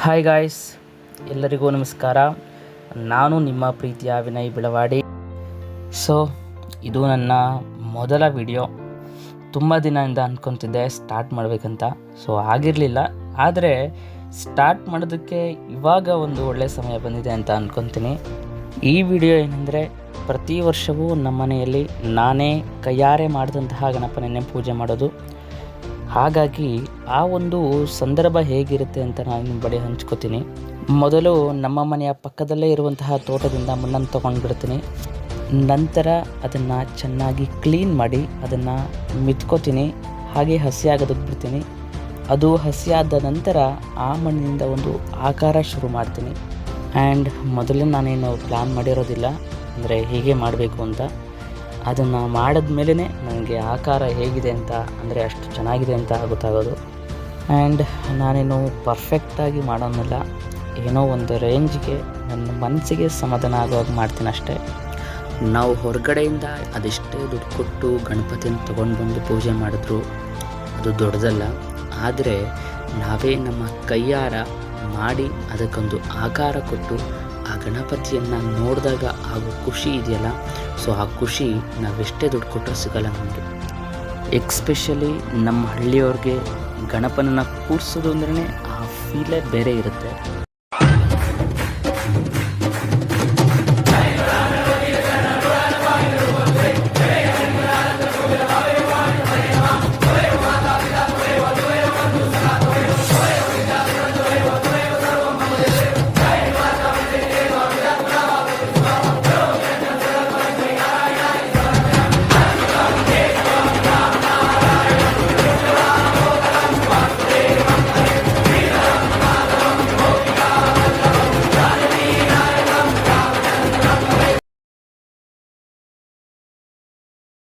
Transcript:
Hi guys, ಎಲ್ಲರಿಗೂ ನಮಸ್ಕಾರ. ನಾನು ನಿಮ್ಮ ಪ್ರೀತಿಯ ವಿನಯ್ ಬಿಳವಾಡಿ. ಸೊ ಇದು ನನ್ನ ಮೊದಲ ವಿಡಿಯೋ. ತುಂಬ ದಿನದಿಂದ ಅಂದ್ಕೊತಿದ್ದೆ ಸ್ಟಾರ್ಟ್ ಮಾಡಬೇಕಂತ. ಸೊ ಆಗಿರಲಿಲ್ಲ, ಆದರೆ ಸ್ಟಾರ್ಟ್ ಮಾಡೋದಕ್ಕೆ ಇವಾಗ ಒಂದು ಒಳ್ಳೆಯ ಸಮಯ ಬಂದಿದೆ ಅಂತ ಅಂದ್ಕೊತೀನಿ. ಈ ವಿಡಿಯೋ ಏನೆಂದರೆ, ಪ್ರತಿ ವರ್ಷವೂ ನಮ್ಮ ಮನೆಯಲ್ಲಿ ನಾನೇ ಕೈಯಾರೆ ಮಾಡಿದಂತಹ ಗಣಪನನ್ನೇ ಪೂಜೆ ಮಾಡೋದು. ಹಾಗಾಗಿ ಆ ಒಂದು ಸಂದರ್ಭ ಹೇಗಿರುತ್ತೆ ಅಂತ ನಾನು ನಿಮ್ಮ ಬಳಿ ಹಂಚ್ಕೋತೀನಿ. ಮೊದಲು ನಮ್ಮ ಮನೆಯ ಪಕ್ಕದಲ್ಲೇ ಇರುವಂತಹ ತೋಟದಿಂದ ಮಣ್ಣನ್ನು ತೊಗೊಂಡ್ಬಿಡ್ತೀನಿ. ನಂತರ ಅದನ್ನು ಚೆನ್ನಾಗಿ ಕ್ಲೀನ್ ಮಾಡಿ ಅದನ್ನು ಮಿತ್ಕೋತೀನಿ, ಹಾಗೆ ಹಸಿಯಾಗೋದಕ್ಕೆ ಬಿಡ್ತೀನಿ. ಅದು ಹಸಿಯಾದ ನಂತರ ಆ ಮಣ್ಣಿನಿಂದ ಒಂದು ಆಕಾರ ಶುರು ಮಾಡ್ತೀನಿ. ಆ್ಯಂಡ್ ಮೊದಲೇ ನಾನೇನು ಪ್ಲ್ಯಾನ್ ಮಾಡಿರೋದಿಲ್ಲ, ಅಂದರೆ ಹೀಗೆ ಮಾಡಬೇಕು ಅಂತ. ಅದನ್ನು ಮಾಡಿದ ಮೇಲೇ ನನಗೆ ಆಕಾರ ಹೇಗಿದೆ ಅಂತ, ಅಂದರೆ ಅಷ್ಟು ಚೆನ್ನಾಗಿದೆ ಅಂತ ಗೊತ್ತಾಗೋದು. ಆ್ಯಂಡ್ ನಾನೇನು ಪರ್ಫೆಕ್ಟಾಗಿ ಮಾಡೋನಲ್ಲ, ಏನೋ ಒಂದು ರೇಂಜ್ಗೆ ನನ್ನ ಮನಸ್ಸಿಗೆ ಸಮಾಧಾನ ಆಗುವಾಗ ಮಾಡ್ತೀನಿ ಅಷ್ಟೇ. ನಾವು ಹೊರಗಡೆಯಿಂದ ಅದೆಷ್ಟೇ ದುಡ್ಡು ಕೊಟ್ಟು ಗಣಪತಿಯನ್ನು ತೊಗೊಂಡು ಬಂದು ಪೂಜೆ ಮಾಡಿದ್ರು ಅದು ದೊಡ್ಡದಲ್ಲ. ಆದರೆ ನಾವೇ ನಮ್ಮ ಕೈಯಾರ ಮಾಡಿ ಅದಕ್ಕೊಂದು ಆಕಾರ ಕೊಟ್ಟು ಆ ಗಣಪತಿಯನ್ನು ನೋಡಿದಾಗ ಆಗೋ ಖುಷಿ ಇದೆಯಲ್ಲ, ಸೊ ಆ ಖುಷಿ ನಾವೆಷ್ಟೇ ದುಡ್ಡು ಕೊಟ್ಟರೂ ಸಿಗಲ್ಲ ನಮಗೆ. ಎಕ್ಸ್ಪೆಷಲಿ ನಮ್ಮ ಹಳ್ಳಿಯವ್ರಿಗೆ ಗಣಪನನ್ನು ಕೂರಿಸೋದು ಅಂದ್ರೇ ಆ ಫೀಲೇ ಬೇರೆ ಇರುತ್ತೆ.